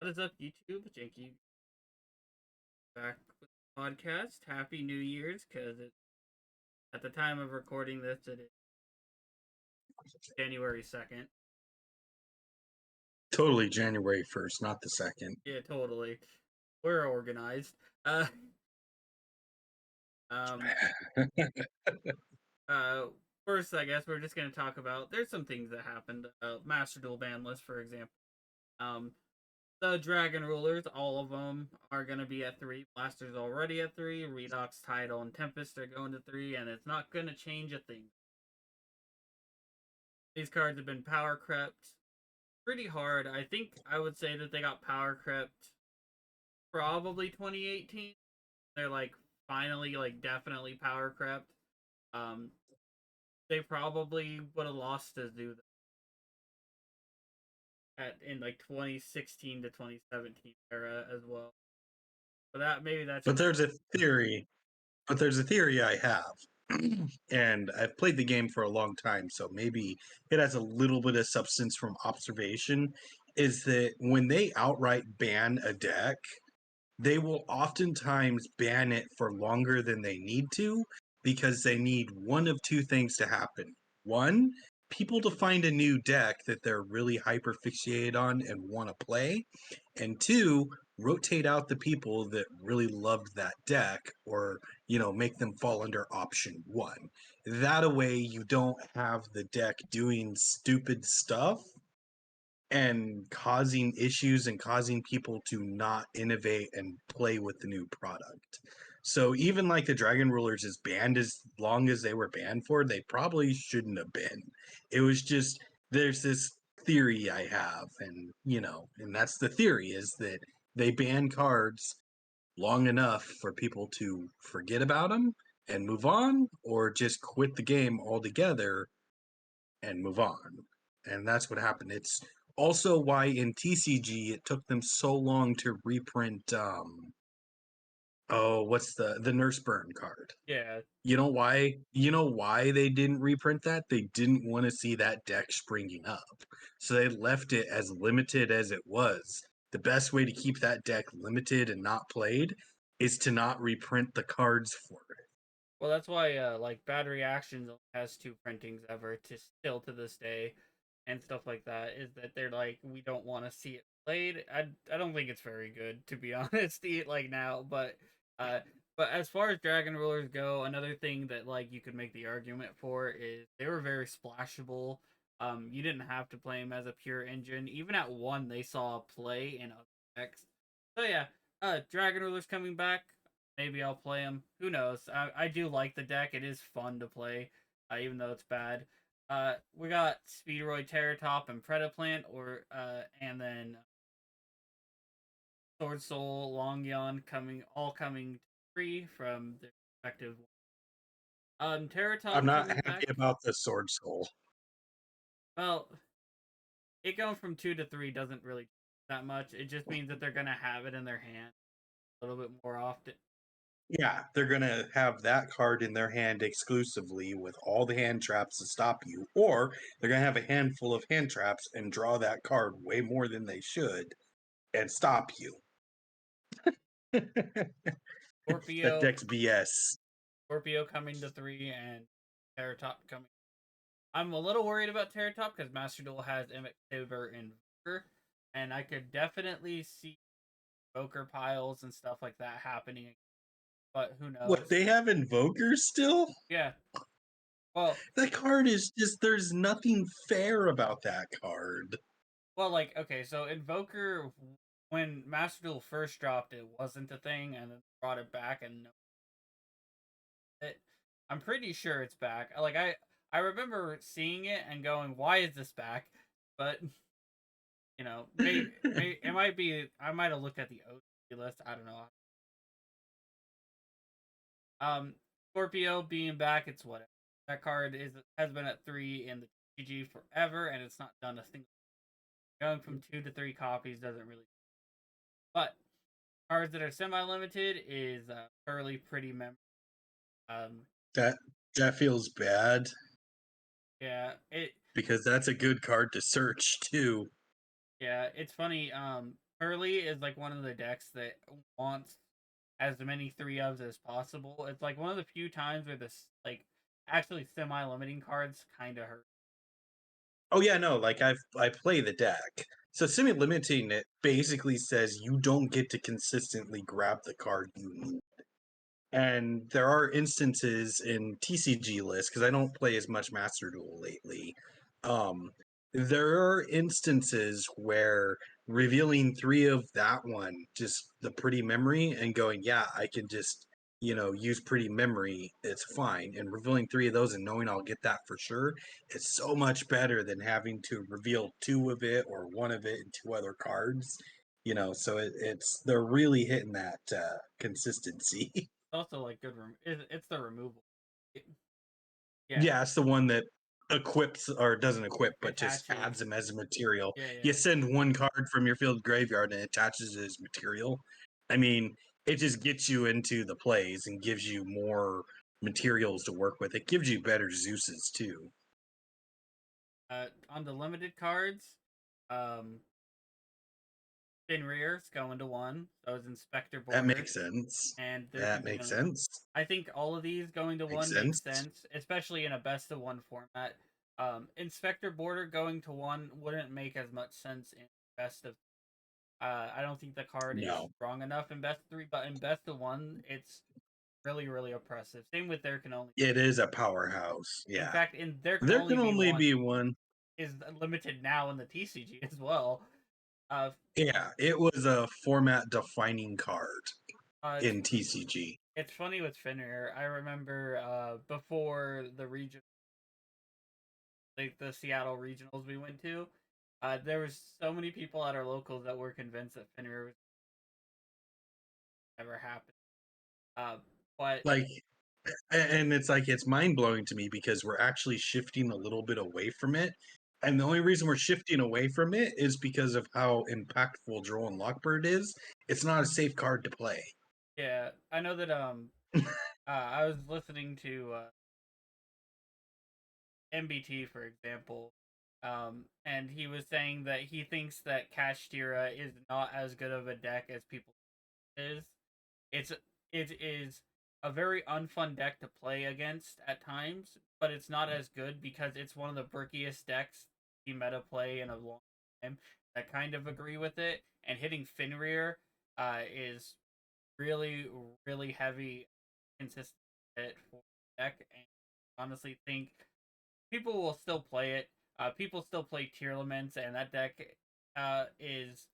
What is up, YouTube? Janky back with the podcast. Happy New Year's, because at the time of recording this, it is January 2nd. Totally January 1st, not the 2nd. Yeah, totally. We're organized. Uh, um, uh, First, I guess we're just going to talk about. There's some things that happened. Master Duel ban list, for example. Um, the Dragon Rulers, all of them are going to be at 3. Blaster's already at 3. Redox, Tidal, and Tempest are going to 3, and it's not going to change a thing. These cards have been power crept pretty hard. I think I would say that they got power crept probably 2018. They're like finally like definitely power crept. Um, they probably would have lost to do that in like 2016 to 2017 era as well. But that's But there's a theory. But there's a theory I have. And I've played the game for a long time, so maybe it has a little bit of substance from observation. Is that when they outright ban a deck, they will oftentimes ban it for longer than they need to because they need one of two things to happen. One, people to find a new deck that they're really hyper fixated on and want to play. And two, rotate out the people that really loved that deck or, make them fall under option one. That way you don't have the deck doing stupid stuff and causing issues and causing people to not innovate and play with the new product. So even like the Dragon Rulers is banned as long as they were banned for, they probably shouldn't have been. It was just there's this theory I have, and and that's the theory is that they ban cards long enough for people to forget about them and move on, or just quit the game altogether and move on. And that's what happened. It's also why in TCG it took them so long to reprint what's the Nurse Burn card. yeah. You know why they didn't reprint that? They didn't want to see that deck springing up. So they left it as limited as it was. The best way to keep that deck limited and not played is to not reprint the cards for it. Well, that's why like Bad Reactions has 2 printings ever to this day, and stuff like that. Is that they're like we don't want to see it played. I don't think it's very good to be honest. Like now, uh, but as far as Dragon Rulers go, another thing that like you could make the argument for is they were very splashable. You didn't have to play them as a pure engine. Even at 1, they saw play in other decks. So yeah, Dragon Rulers coming back. Maybe I'll play them. Who knows? I do like the deck. It is fun to play, even though it's bad. We got Speedroid, Terratop, and Predaplant, and then Sword Soul, Longyon coming free from their respective. I'm Terratop not coming happy back. about the Sword Soul. Well, it going from 2 to 3 doesn't really that much. It just means that they're gonna have it in their hand a little bit more often. Yeah, they're going to have that card in their hand exclusively with all the hand traps to stop you, or they're going to have a handful of hand traps and draw that card way more than they should and stop you. That Scorpio, deck's BS. Scorpio coming to 3, and Terratop coming. I'm a little worried about Terratop because Master Duel has Invoker and Invoker, and I could definitely see Invoker piles and stuff like that happening. But who What, knows? they have Invokers still? Yeah. Well, That card is just, there's nothing fair about that card. like okay, so Invoker when Master Duel first dropped, it wasn't a thing, and then brought it back, and I'm pretty sure it's back. Like I remember seeing it and going, "Why is this back?" But maybe it might be. I might have looked at the OG list. I don't know. Scorpio being back, it's whatever. That card has been at 3 in the TG forever, and it's not done a single. Going from 2 to 3 copies doesn't really. But cards that are semi-limited is Curly Pretty Mem. Um, that feels bad yeah, because that's a good card to search too. yeah, it's funny. Hurley is like one of the decks that wants as many 3 ofs as possible. It's like one of the few times where this like actually semi-limiting cards kind of hurt. Oh yeah, no, like I play the deck. So semi-limiting it basically says you don't get to consistently grab the card you need. And there are instances in TCG lists, because I don't play as much Master Duel lately. Um, there are instances where revealing 3 of that one, just the pretty memory, and going, yeah, I can just, use pretty memory, it's fine. And revealing 3 of those and knowing I'll get that for sure, it's so much better than having to reveal 2 of it or 1 of it and 2 other cards. So it's they're really hitting that consistency. It's also like good. It's the removal. It- yeah, Yeah, it's the one that equips or doesn't equip, but just attaches. adds him as a material. Yeah, You yeah. send 1 card from your field graveyard and it attaches it as material. I mean, it just gets you into the plays and gives you more materials to work with. It gives you better Zeuses too. On the limited cards, um, Fenrir's going to 1. So is Inspector That Border, makes sense. and there That could be makes another. sense. I think all of these going to Makes 1 makes sense. sense, especially in a best of 1 format. Inspector Border going to 1 wouldn't make as much sense in best of. I don't think the card is No, strong enough in best of 3, but in best of 1, it's really really oppressive. Same with there can only. it is a powerhouse. In Yeah. fact, in there can There only can be only one be one. is limited now in the TCG as well. Uh, Yeah, it was a format defining card it's in TCG. it's funny with Fenrir. I remember before the region, like the Seattle regionals we went to, there was so many people at our locals that were convinced that Fenrir was never happened. Uh, but Like, and it's like it's mind blowing to me because we're actually shifting a little bit away from it. And the only reason we're shifting away from it is because of how impactful Droll and Lockbird is. It's not a safe card to play. yeah, I know that I was listening to MBT for example, and he was saying that he thinks that Kashtira is not as good of a deck as people is. It's it is a very unfun deck to play against at times, but it's not as good because it's one of the brickiest decks you meta play in a long time. I kind of agree with it, and hitting Fenrir is really really heavy consistent hit for the deck, and honestly think people will still play it. People still play Tier Laments, and that deck is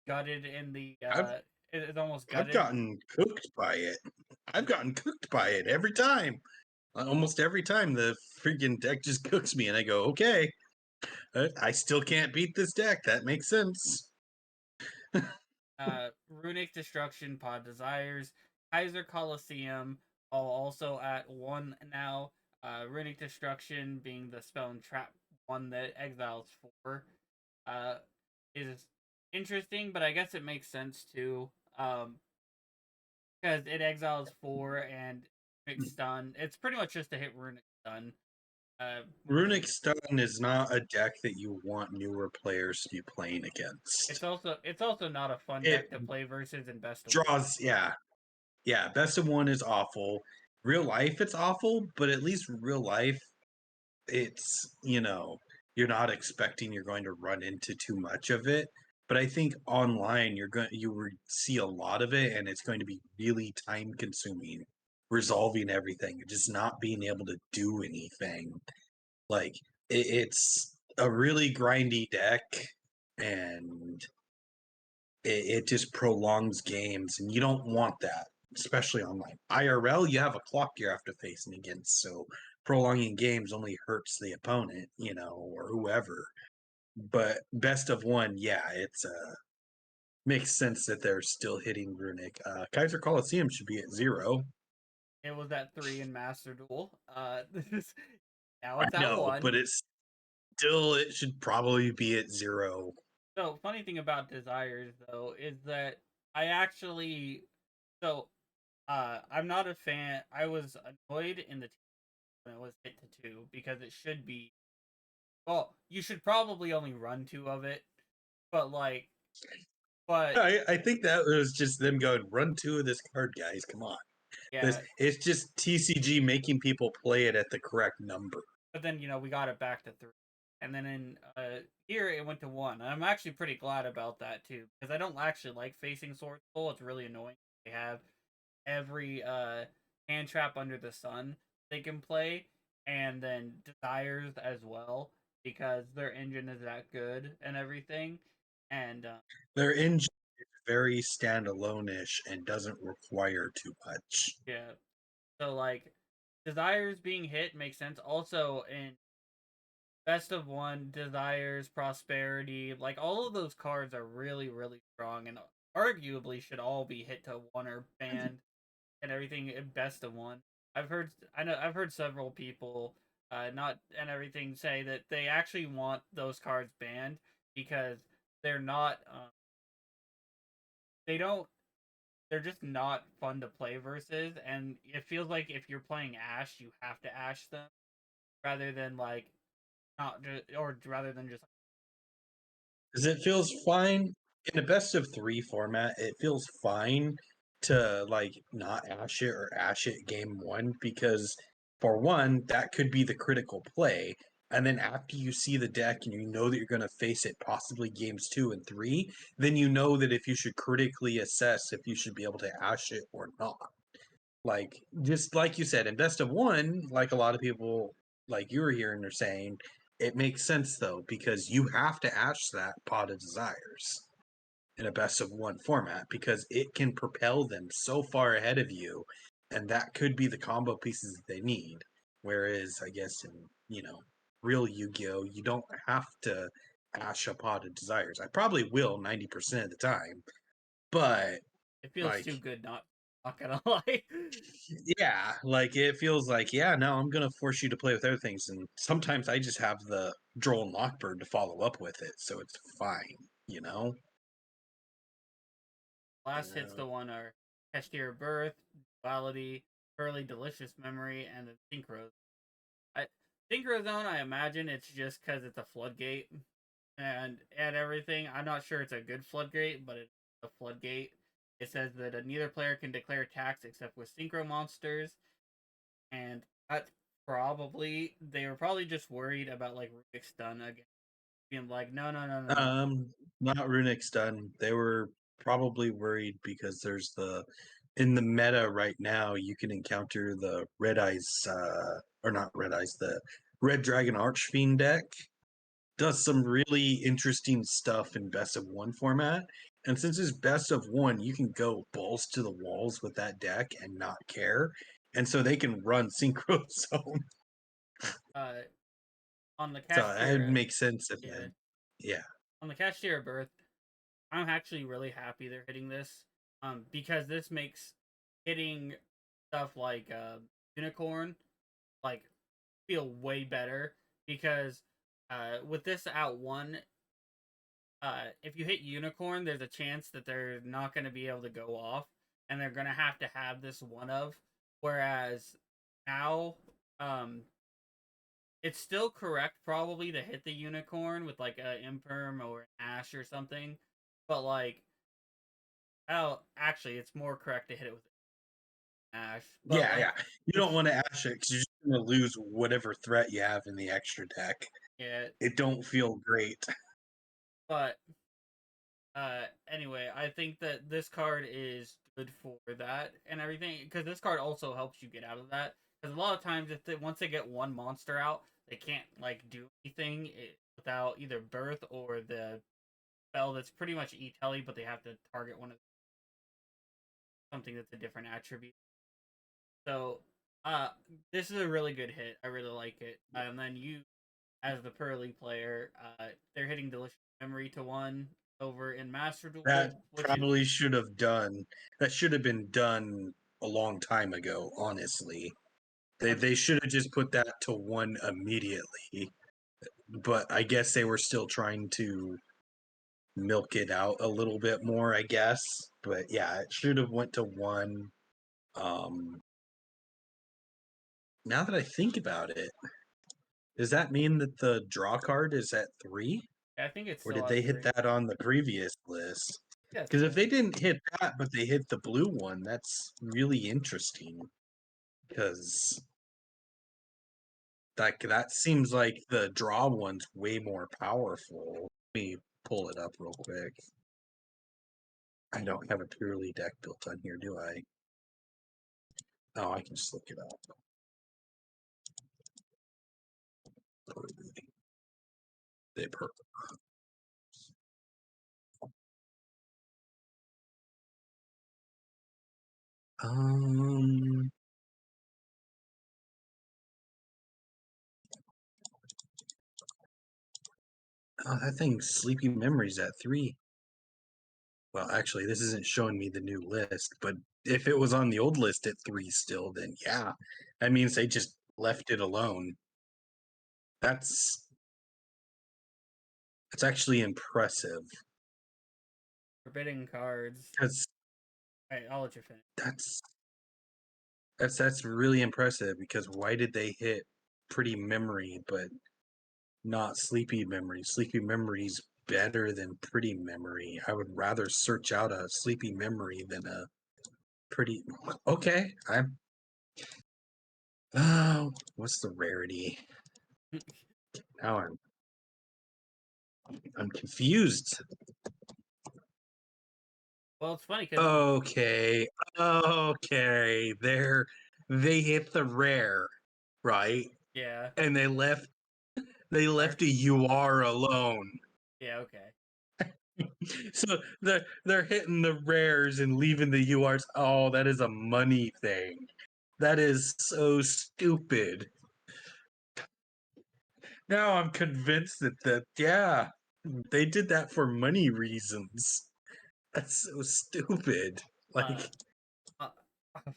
gutted in the I've it's almost I've gutted. gotten cooked by it. I've gotten cooked by it every time. Almost every time the freaking deck just cooks me, and I go, okay, I still can't beat this deck. That makes sense. Runic Destruction, Pod Desires, Kaiser Coliseum, all also at 1 now. Runic Destruction being the spell and trap one that exiles 4. Uh, is interesting, but I guess it makes sense too. Because it exiles 4 and Runic Stun. It's pretty much just to hit Runic Stun. More than Runic Stun is not a deck that you want newer players to be playing against. it's also not a fun It deck to play versus in best of 1. draws, yeah, yeah. Best of one is awful. Real life, it's awful, but at least real life, it's you're not expecting you're going to run into too much of it. But I think online you would see a lot of it, and it's going to be really time consuming resolving everything, just not being able to do anything. Like it's a really grindy deck, and it just prolongs games, and you don't want that, especially online. IRL, you have a clock you have to facing against, so prolonging games only hurts the opponent, or whoever. But best of one, yeah, it's makes sense that they're still hitting Runic. Kaiser Coliseum should be at 0. It was at 3 in Master Duel. Now I it's at know, 1. but it should probably be at 0. So funny thing about Desires though is that I actually so I'm not a fan. I was annoyed in the team when it was hit to 2 because it should be well, you should probably only run 2 of it, but like But I think that was just them going, run two of this card, guys. Come on. This yeah, it's just TCG making people play it at the correct number. but then we got it back to 3, and then in here it went to 1. And I'm actually pretty glad about that too, because I don't actually like facing Sword Soul. It's really annoying. They have every hand trap under the sun they can play, and then desires as well, because their engine is that good and everything. And Their engine is very standalone-ish and doesn't require too much. yeah, so like desires being hit makes sense. Also in best of one, desires, prosperity, like all of those cards are really really strong, and arguably should all be hit to 1 or banned and everything in best of one. I've heard several people not and everything say that they actually want those cards banned because they're not they don't they're just not fun to play versus, and it feels like if you're playing Ash you have to Ash them rather than like not just, or rather than just Because it feels fine in a best of three format. It feels fine to like not ash it or ash it game one because for one, that could be the critical play. And then after you see the deck and you know that you're going to face it possibly games 2 and 3, then you know that if you should critically assess if you should be able to ash it or not. Like just like you said, in best of one, like a lot of people like you were hearing are saying, it makes sense though, because you have to ash that pot of desires in a best of one format because it can propel them so far ahead of you, and that could be the combo pieces that they need. Whereas I guess in, real Yu-Gi-Oh, you don't have to ash a pot of desires. I probably will 90% of the time, but it feels like too good not gonna lie. yeah, like it feels like, yeah, no, I'm gonna force you to play with other things, and sometimes I just have the Droll and Lockbird to follow up with it, so it's fine, you know. Last hits Uh, the one are Cashier Birth, Duality, Early Delicious Memory, and the Synchro. I Synchro Zone, I imagine it's just because it's a floodgate and everything. I'm not sure it's a good floodgate, but it's a floodgate. It says that neither player can declare attacks except with synchro monsters, and that's probably they were probably just worried about like Rubik's Stun again, being like, no, no, no, no, no. um, Not Runic Stun. They were probably worried because there's the in the meta right now. You can encounter the Red Eyes, or not Red Eyes, the Red Dragon Archfiend deck does some really interesting stuff in best of one format. And since it's best of one, you can go balls to the walls with that deck and not care. And so they can run Synchro Zone. Uh, on the So it Cashier, makes sense if yeah, yeah. on the Cashier Birth, I'm actually really happy they're hitting this, because this makes hitting stuff like Unicorn like feel way better because with this out 1, if you hit Unicorn, there's a chance that they're not going to be able to go off, and they're going to have this one of. Whereas now, um, it's still correct probably to hit the Unicorn with like a Imperm or an Ash or something, but like, oh, actually, it's more correct to hit it with Ash. But Yeah, like, yeah. You don't want to Ash it because you're just going to lose whatever threat you have in the extra deck. yeah, It don't feel great. but anyway, I think that this card is good for that and everything, because this card also helps you get out of that, because a lot of times if once they get one monster out, they can't like do anything without either birth or the spell that's pretty much e-telly, but they have to target one of something that's a different attribute. So uh this is a really good hit. I really like it. And then you, as the Pearly player, they're hitting Delicious Memory to 1 over in Master That Duel, which is probably should have done. That should have been done a long time ago. Honestly, they should have just put that to one immediately. But I guess they were still trying to milk it out a little bit more. I guess, but yeah, it should have went to one. Um, Now that I think about it, does that mean that the draw card is at 3, I think it's or still did at they hit 3. that on the previous list? Yeah, Because if fair. they didn't hit that, but they hit the blue one, that's really interesting. Because that seems like the draw one's way more powerful. Let me pull it up real quick. I don't have a purely deck built on here, do I? Oh, I can just look it up. They per. Um. Oh, that thing's Sleepy Memories at 3. Well, actually, this isn't showing me the new list, but if it was on the old list at 3 still, then yeah, that means they just left it alone. That's actually impressive Forbidden cards. because Alright, I'll let you finish. that's that's really impressive because why did they hit Pretty Memory but not Sleepy Memory? Sleepy Memory's better than Pretty Memory. I would rather search out a Sleepy Memory than a Pretty. Okay, I'm. Oh, what's the rarity? Now I'm confused. Well, it's funny because Okay, okay, they hit the rare, right? yeah, And they are left a UR alone. yeah, okay. So they're hitting the rares and leaving the URs. Oh, that is a money thing. That is so stupid. Now I'm convinced that yeah, they did that for money reasons. That's so stupid. Uh, Like, uh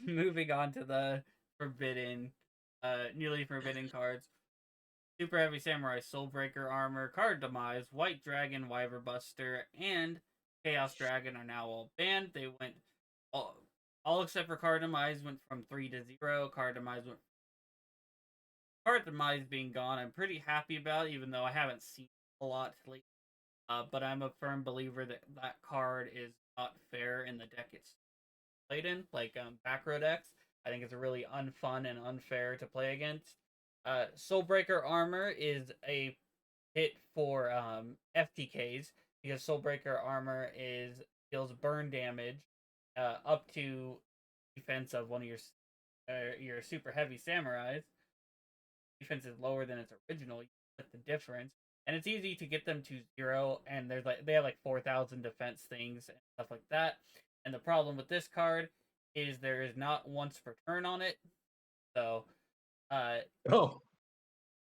moving on to the forbidden, newly forbidden cards. Super Heavy Samurai Soulbreaker Armor, Card Demise, White Dragon, Wyver Buster, and Chaos Dragon are now all banned. They went all except for Card Demise went from 3 to 0. Card Demise being gone, I'm pretty happy about, even though I haven't seen a lot lately. But I'm a firm believer that that card is not fair in the deck it's played in, like back row decks. I think it's really unfun and unfair to play against. Soulbreaker Armor is a hit for FTKs because Soulbreaker Armor is deals burn damage up to defense of one of your super heavy samurais. Defense is lower than its original. You split the difference, and it's easy to get them to 0. And there's like they have like 4,000 defense things and stuff like that. And the problem with this card is there is not once per turn on it. So, uh, oh,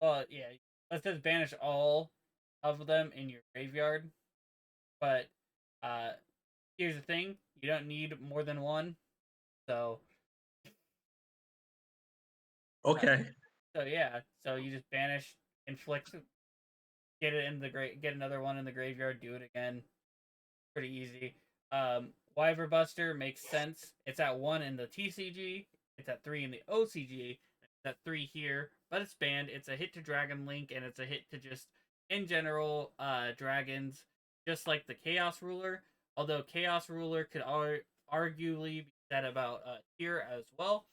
well, yeah, let's just banish all of them in your graveyard. But uh, here's the thing: you don't need more than one. So, uh, okay. so yeah, so you just banish, inflict, get it in the get another one in the graveyard, do it again. Pretty easy. Wyver Buster makes sense. It's at 1 in the TCG. It's at 3 in the OCG. It's at 3 here, but it's banned. It's a hit to Dragon Link, and it's a hit to just in general dragons, just like the Chaos Ruler. Although Chaos Ruler could arguably be said about tier as well,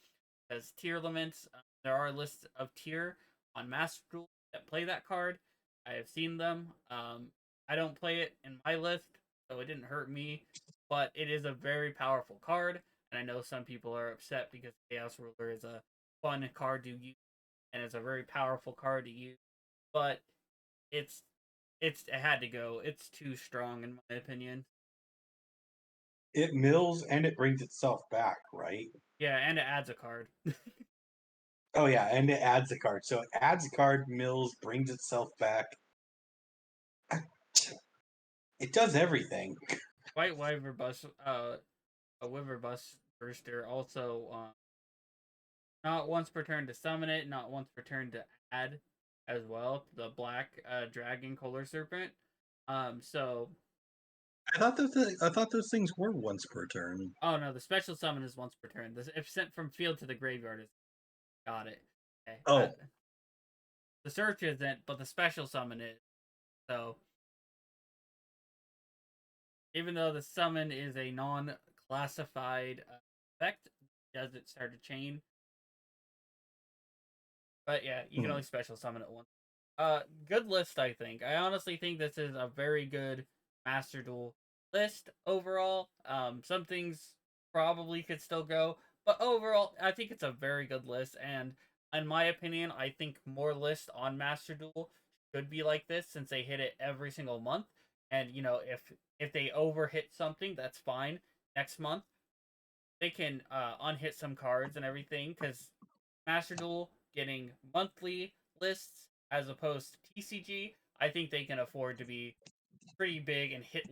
as tier limits. There are lists of tier on Master Duel that play that card. I have seen them. I don't play it in my list, so it didn't hurt me. But it is a very powerful card, and I know some people are upset because Chaos Ruler is a fun card to use, and it's a very powerful card to use. But it's it had to go. It's too strong in my opinion. It mills and it brings itself back, right? Yeah, and it adds a card. Oh yeah, and it adds a card. So it adds a card, mills, brings itself back. It does everything. White Wyver Bus, a Wyver Bus Burster also not once per turn to summon it, not once per turn to add as well. The black dragon color serpent. So I thought those things were once per turn. oh no, the special summon is once per turn. This if sent from field to the graveyard is got it. Okay. Oh, The search isn't, but the special summon is. So Even though the summon is a non-classified effect, does it start a chain? But yeah, you can Hmm. only special summon it once. Good list, I think. I honestly think this is a very good Master Duel list overall. Some things probably could still go, but overall, I think it's a very good list. And in my opinion, I think more lists on Master Duel should be like this since they hit it every single month. And you know, if they overhit something, that's fine. Next month, they can unhit some cards and everything because Master Duel getting monthly lists as opposed to TCG, I think they can afford to be pretty big and hit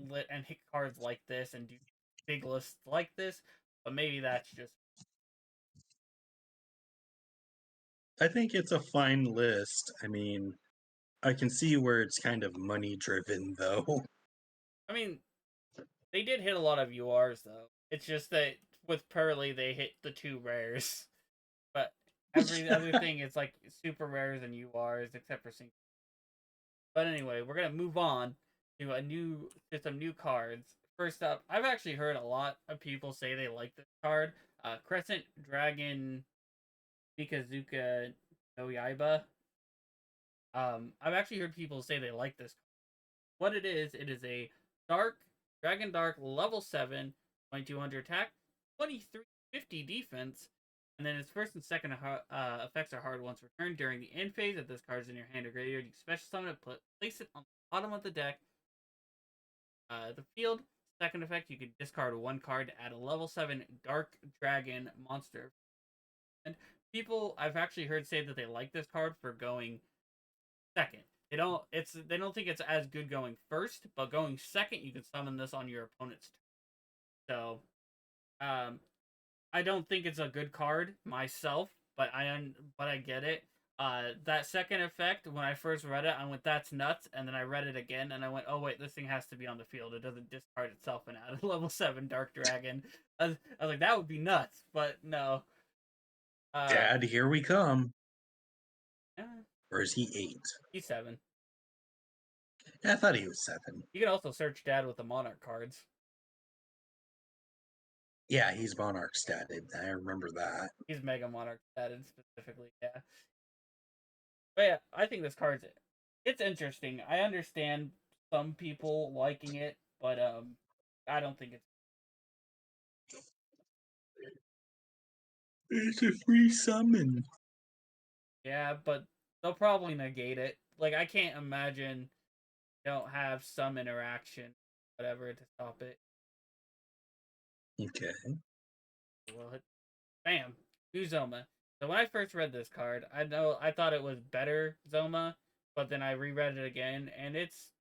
cards like this and do big lists like this. But maybe that's just. I think it's a fine list. I mean, I can see where it's kind of money driven, though. I mean, they did hit a lot of URs though. It's just that with Pearly they hit the two rares, but every other thing is like super rares and URs except for sync. But anyway, we're gonna move on to some new cards. First up, I've actually heard a lot of people say they like this card. Crescent Dragon Mikazuka no Yaiba. I've actually heard people say they like this. What it is a dark Dragon Dark level 7, 2200 attack, 2350 defense, and then its first and second effects are hard once returned during the end phase. If this card is in your hand or graveyard, you special summon it, place it on the bottom of the deck. The field, second effect, you can discard one card to add a level 7 Dark Dragon monster. And people I've actually heard say that they like this card for going second. They don't think it's as good going first, but going second you can summon this on your opponent's turn. So I don't think it's a good card myself, but I get it. That second effect, when I first read it, I went, "That's nuts," and then I read it again, and I went, "Oh wait, this thing has to be on the field. It doesn't discard itself and add a level 7 Dark Dragon." I was like, "That would be nuts," but no. Uh, Dad, here we come. eh, Or is he 8? he's 7. I thought he was 7. You can also search Dad with the Monarch cards. Yeah, he's Monarch statted. I remember that. He's Mega Monarch added specifically, yeah. But yeah, I think this card's it's interesting. I understand some people liking it, but I don't think it's It's a free summon. yeah, but they'll probably negate it. Like I can't imagine don't have some interaction, whatever, to stop it. Okay. Well, hit bam, new Zoma. So when I first read this card, I thought it was better Zoma, but then I reread it again, and it's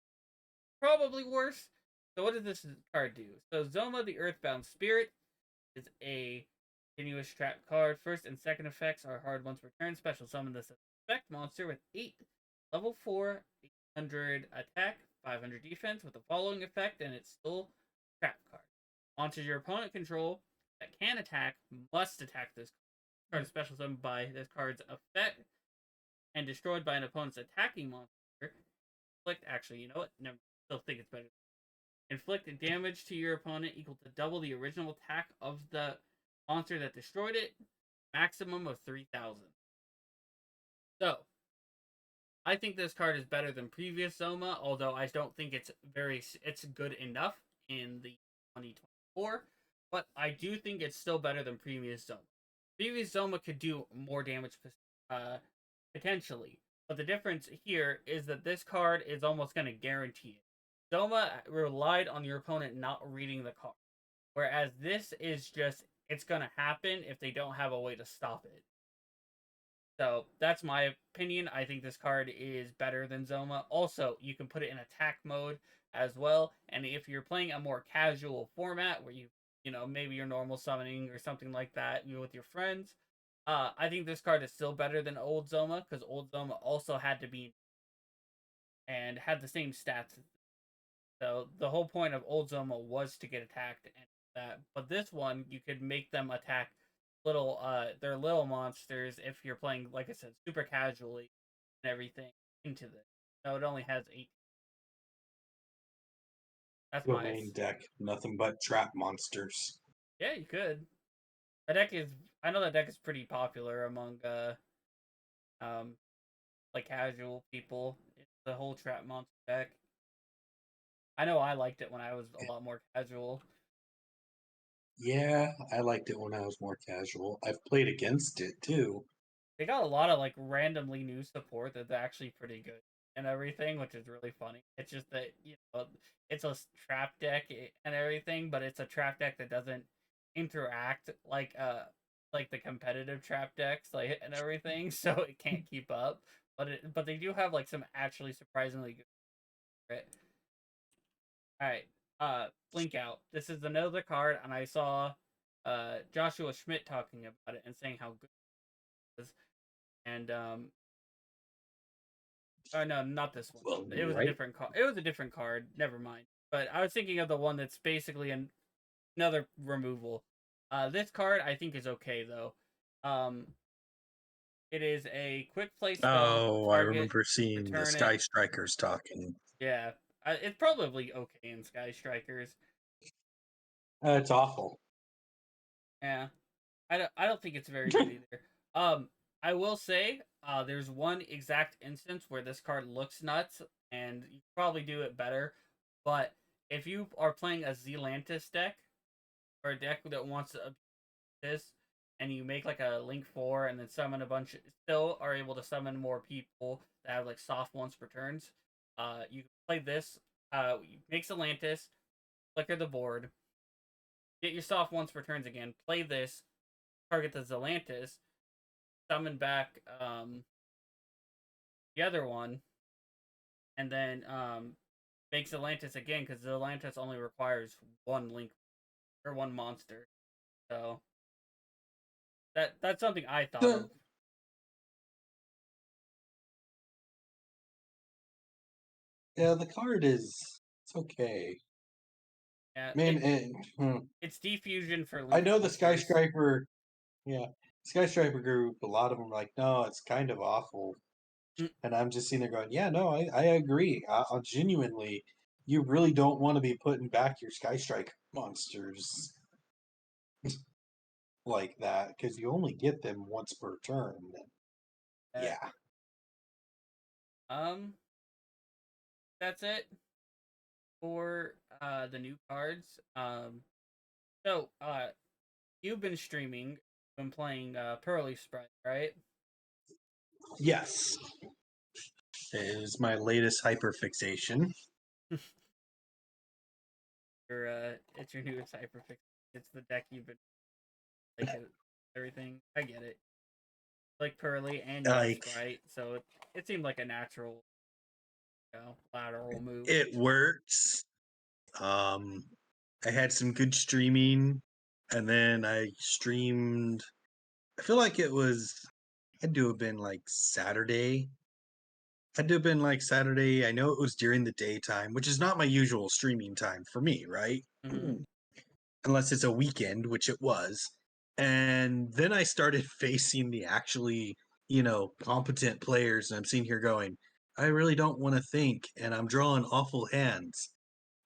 probably worse. So what does this card do? So Zoma, the Earthbound Spirit, is a continuous trap card. First and second effects are hard once per turn. Special summon this effect monster with 8 level 4, 800 attack, 500 defense with the following effect, and it's still trap card. Monsters your opponent control that can attack must attack this card. Is special summoned by this card's effect and destroyed by an opponent's attacking monster. Actually, you know what? Never. Still think it's better. Inflict damage to your opponent equal to double the original attack of the monster that destroyed it, maximum of 3,000. So, I think this card is better than previous Zoma, although I don't think it's good enough in the 2024, but I do think it's still better than previous Zoma. Previous Zoma could do more damage uh, potentially, but the difference here is that this card is almost going to guarantee it. Zoma relied on your opponent not reading the card. Whereas this is just, it's going to happen if they don't have a way to stop it. So that's my opinion. I think this card is better than Zoma. Also, you can put it in attack mode as well. And if you're playing a more casual format where maybe you're normal summoning or something like that, with your friends, I think this card is still better than old Zoma because old Zoma also had to be and had the same stats. So the whole point of old Zoma was to get attacked and that. But this one, you could make them attack they're little monsters if you're playing, like I said, super casually and everything into this. So it only has 8. That's The my main deck, nothing but trap monsters. yeah. You could. That deck is. I know that deck is pretty popular among um like casual people. It's the whole trap monster deck. I know I liked it when I was a lot more casual. Yeah, I liked it when I was more casual. I've played against it too. They got a lot of like randomly new support that's actually pretty good and everything, which is really funny. It's just that it's a trap deck and everything, but it's a trap deck that doesn't interact like the competitive trap decks like and everything, so it can't keep up. But they do have like some actually surprisingly good. Right? All right, Blink Out. This is another card, and I saw Joshua Schmidt talking about it and saying how good it is. And oh no, not this one. Well, It was a right? different card. It was a different card. Never mind. But I was thinking of the one that's basically another removal. This card I think is okay though. Um, it is a quick play spell. Oh, I Target, remember seeing the return it. Sky Strikers talking. Yeah, it's probably okay in Sky Strikers. It's awful. Yeah, I don't think it's very good either. Um, I will say, there's one exact instance where this card looks nuts, and you probably do it better. But if you are playing a Zelantis deck or a deck that wants to this, and you make like a Link 4 and then summon a bunch, still are able to summon more people that have like soft once per turns. You can play this. You make Zelantis, flicker the board, get your soft once per turns again. Play this, target the Zelantis, summon back the other one, and then make Zelantis again because Zelantis only requires one link or one monster. So that's something I thought The, of. yeah, the card is it's okay. Yeah, Man, it's defusion for I link know the Sky monsters. Striper. Yeah, Sky Striper group. A lot of them are like, no, it's kind of awful. Mm, And I'm just sitting there going, yeah, no, I agree. I genuinely, you really don't want to be putting back your Sky Strike monsters like that because you only get them once per turn. uh, Yeah. um, that's it for the new cards. So you've been streaming, been playing Pearly Sprite, right? Yes. It is my latest hyperfixation. It's your newest hyperfix. It's the deck you've been like everything. I get it. Like Pearly, and you have Like, Sprite, so it seemed like a natural, lateral move. it works. Um, I had some good streaming, and then I streamed. I feel like it was had to have been like Saturday. Had to have been like Saturday. I know it was during the daytime, which is not my usual streaming time for me, right? Mm-hmm. Unless it's a weekend, which it was. And then I started facing the actually, competent players, and I'm sitting here going, I really don't want to think, and I'm drawing awful hands,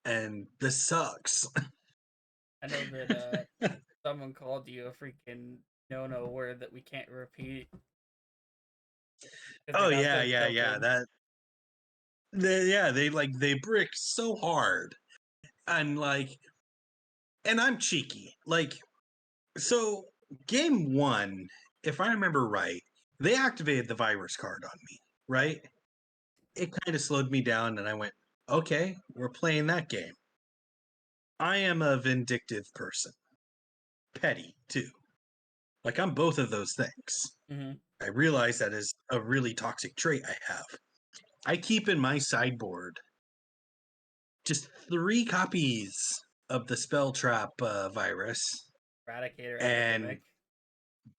and this sucks. I know that someone called you a freaking no word that we can't repeat because they Oh got yeah, so yeah, yeah. tilted. They bricked so hard, and and I'm cheeky. So game one, if I remember right, they activated the virus card on me, right? It kind of slowed me down, and I went, okay, we're playing that game. I am a vindictive person, petty too. Like I'm both of those things. Mm-hmm. I realize that is a really toxic trait I have. I keep in my sideboard just 3 copies of the spell trap virus, Eradicator, and epidemic.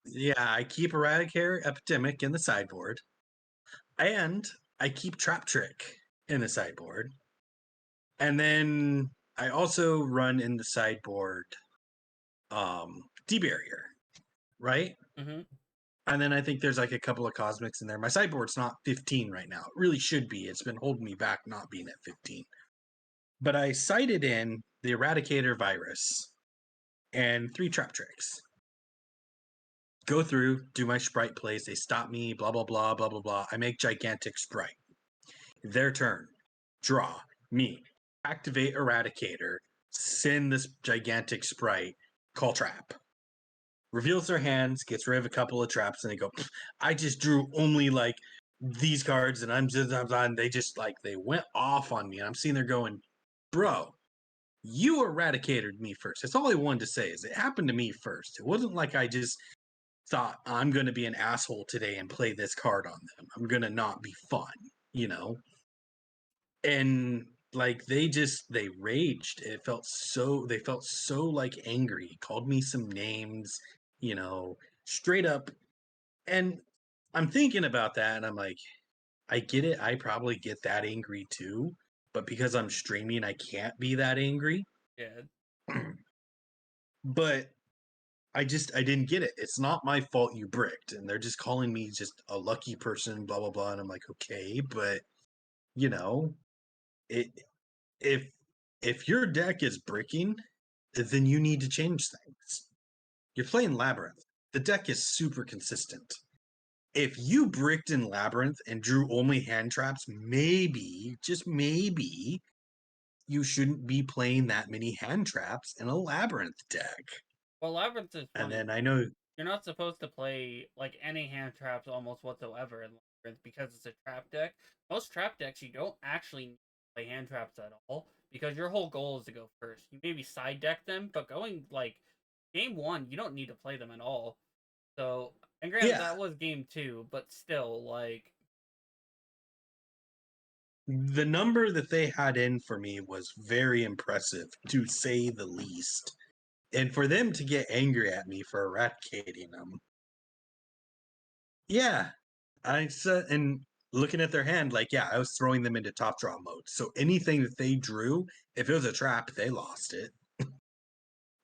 yeah, I keep Eradicator Epidemic in the sideboard, and I keep Trap Trick in the sideboard, and then I also run in the sideboard D-Barrier, right? Mm-hmm. And then I think there's like a couple of cosmics in there. My sideboard's not 15 right now. It really should be. It's been holding me back not being at 15. But I cited in the Eradicator virus and 3 trap tricks. Go through, do my sprite plays, they stop me, blah, blah, blah, blah, blah, blah. I make gigantic sprite. Their turn. Draw. Me. Activate Eradicator. Send this gigantic sprite. Call trap. Reveals their hands, gets rid of a couple of traps, and they go, I just drew only like these cards, and they just like, they went off on me. And I'm sitting there going, bro, you eradicated me first. That's all I wanted to say is it happened to me first. It wasn't like I just thought I'm going to be an asshole today and play this card on them. I'm going to not be fun, you know? And like they raged. They felt so like angry. Called me some names, you know, straight up. And I'm thinking about that and I'm like, I get it. I probably get that angry too, but because I'm streaming, I can't be that angry. Yeah. But I didn't get it. It's not my fault you bricked, and they're just calling me just a lucky person, blah blah blah. And I'm like, okay, but you know, it if your deck is bricking, then you need to change things. You're playing Labyrinth. The deck is super consistent. If you bricked in Labyrinth and drew only hand traps, maybe, just maybe, you shouldn't be playing that many hand traps in a Labyrinth deck. Well, Labyrinth is And funny. then I know, You're not supposed to play like any hand traps almost whatsoever in Labyrinth because it's a trap deck. Most trap decks you don't actually need to play hand traps at all because your whole goal is to go first. You maybe side deck them, but going like game one, you don't need to play them at all. So, and granted, yeah, that was game two, but still, like, the number that they had in for me was very impressive, to say the least. And for them to get angry at me for eradicating them, yeah, I said, and looking at their hand, like, yeah, I was throwing them into top draw mode. So anything that they drew, if it was a trap, they lost it.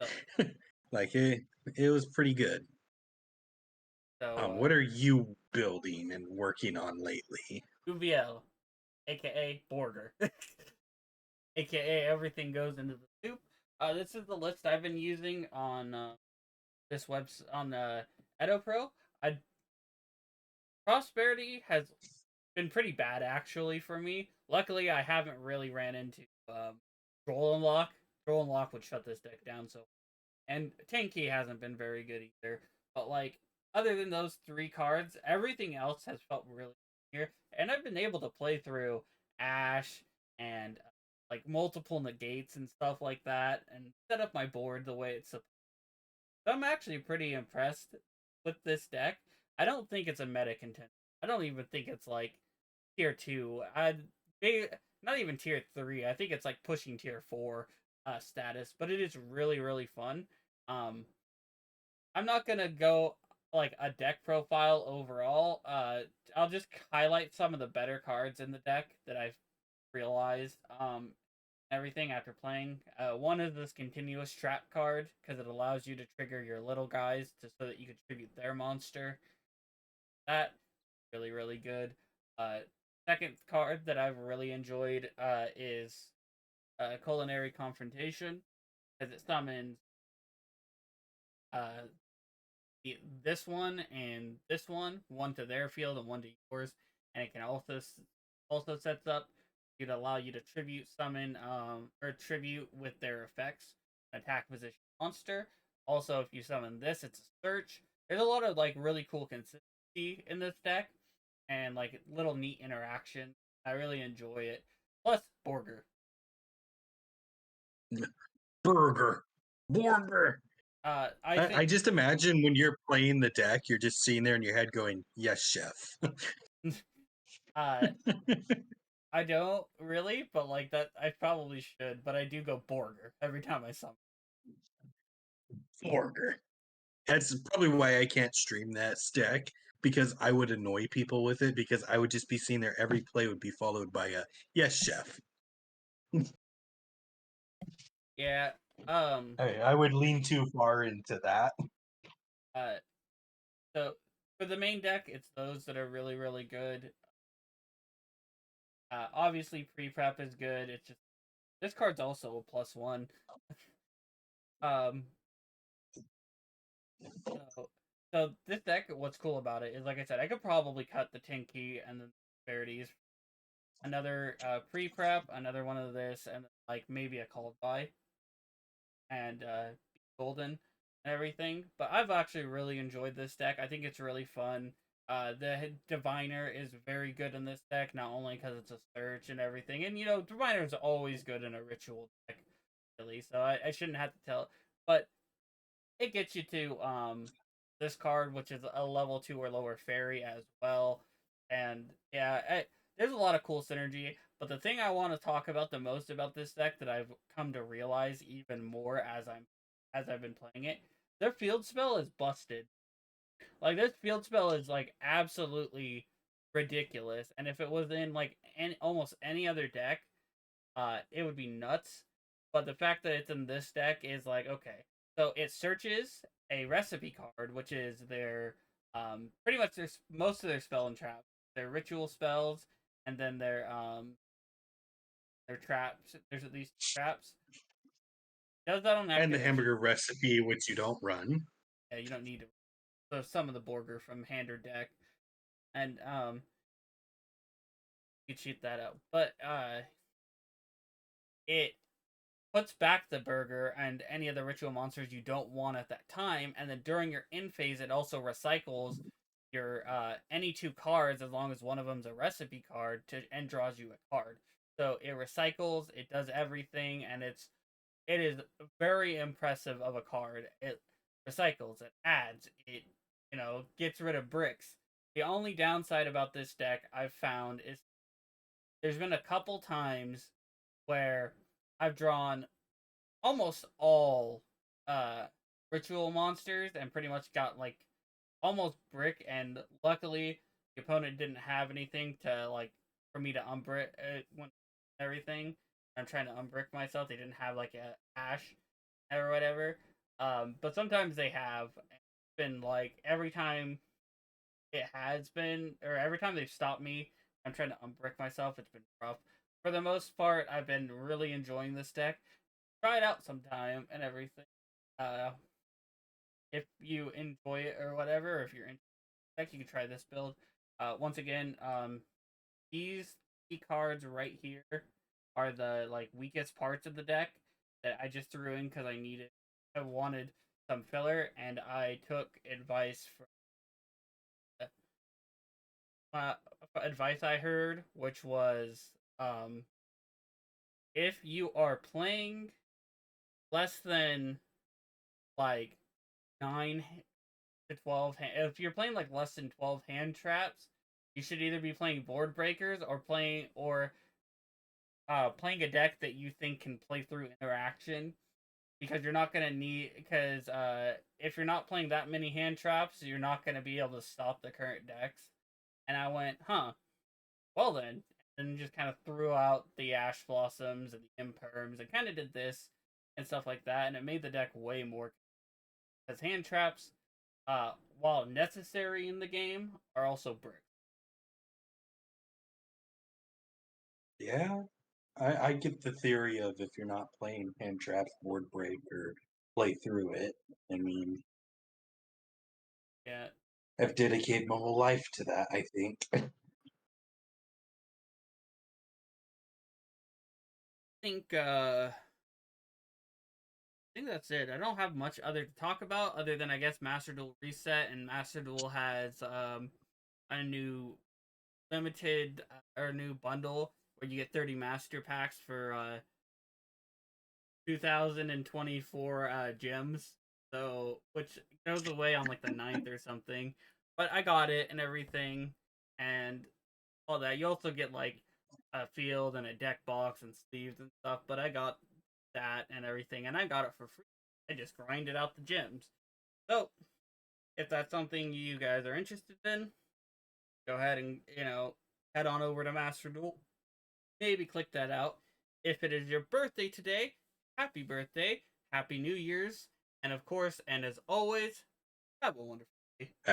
so, Like it was pretty good. so What are you building and working on lately? UVL, aka Border, aka everything goes into the soup. This is the list I've been using on this webs on Edo Pro. I Prosperity has been pretty bad actually for me. Luckily, I haven't really ran into Troll and Lock. Troll and Lock would shut this deck down, so and Janky hasn't been very good either. But like other than those 3 cards, everything else has felt really here, and I've been able to play through Ash and like multiple negates and stuff like that, and set up my board the way it's supposed. So I'm actually pretty impressed with this deck. I don't think it's a meta contender. I don't even think it's like tier 2. Not even tier 3. I think it's like pushing tier 4 status, but it is really really fun. Um I'm not going to go like a deck profile overall. I'll just highlight some of the better cards in the deck that I've realized everything after playing. One is this continuous trap card because it allows you to trigger your little guys so that you can tribute their monster. That really really good. Uh, Second card that I've really enjoyed is Culinary Confrontation because it summons uh, this one to their field and one to yours, and it can also sets up to allow you to tribute summon or tribute with their effects attack position monster. Also, if you summon this, it's a search. There's a lot of like really cool consistency in this deck, and like little neat interaction. I really enjoy it. Plus, Borger. Burger. Burger. I I think just imagine when you're playing the deck, you're just sitting there in your head going, yes, chef. uh I don't really, but like that, I probably should. But I do go Borger every time I summon. Burger. That's probably why I can't stream that deck because I would annoy people with it because I would just be seeing there every play would be followed by a yes, chef. Yeah. Um. I would lean too far into that. Uh. So for the main deck, it's those that are really really good. Obviously pre prep is good. It's just This card's also a +1. Um, so this deck, what's cool about it is, like I said, I could probably cut the Tinky and the Disparities, another pre-prep, another one of this, and like maybe a called by, and golden and everything. But I've actually really enjoyed this deck. I think it's really fun. The Diviner is very good in this deck, not only because it's a search and everything, and Diviner is always good in a ritual deck, really. So I shouldn't have to tell, but it gets you to this card, which is a level 2 or lower fairy as well. And yeah, there's a lot of cool synergy. But the thing I want to talk about the most about this deck that I've come to realize even more as I've been playing it, their field spell is busted. Like this field spell is like absolutely ridiculous. And if it was in like almost any other deck, it would be nuts. But the fact that it's in this deck is like, okay. So it searches a recipe card, which is their pretty much their most of their spell and traps, their ritual spells, and then their traps. There's at least traps. Does that on And the activation? hamburger recipe, which you don't run. Yeah, you don't need to. So some of the Borger from hand or deck, and you cheat that out. But it puts back the burger and any of the ritual monsters you don't want at that time, and then during your in phase, it also recycles your any 2 cards as long as one of them's a recipe card and draws you a card. So it recycles, it does everything, and it is very impressive of a card. It recycles, it adds, it gets rid of bricks. The only downside about this deck I've found is there's been a couple times where I've drawn almost all uh ritual monsters and pretty much got like almost brick, and luckily the opponent didn't have anything to like for me to unbrick when everything. I'm trying to unbrick myself. They didn't have like a ash or whatever. But sometimes they have. It's been like every time it has been, or every time they've stopped me, I'm trying to unbrick myself. It's been rough. For the most part, I've been really enjoying this deck. Try it out sometime and everything. Uh, if you enjoy it or whatever, or if you're in deck, you can try this build. Once again, these key cards right here are the like weakest parts of the deck that I just threw in because I wanted some filler, and I took advice from uh, advice I heard, which was if you are playing less than like 9 to 12 if you're playing like less than 12 hand traps, you should either be playing board breakers or playing a deck that you think can play through interaction, because you're not gonna need because if you're not playing that many hand traps, you're not gonna be able to stop the current decks. And I went, huh, well then, and just kind of threw out the Ash Blossoms and the Imperms and kind of did this and stuff like that, and it made the deck way more, because hand traps, while necessary in the game, are also bricks. Yeah, I get the theory of if you're not playing hand traps, board break, or play through it. I mean, Yeah, I've dedicated my whole life to that, I think. I think that's it. I don't have much other to talk about other than I guess Master Duel reset, and Master Duel has a new limited or new bundle where you get 30 master packs for 2024 gems. So which goes away on like the 9th or something. But I got it and everything and all that. You also get like a field and a deck box and sleeves and stuff, but I got that and everything, and I got it for free. I just grinded out the gems. So if that's something you guys are interested in, go ahead and head on over to Master Duel. Maybe click that out. If it is your birthday today, happy birthday, happy New Year's, and of course, and as always, have a wonderful day.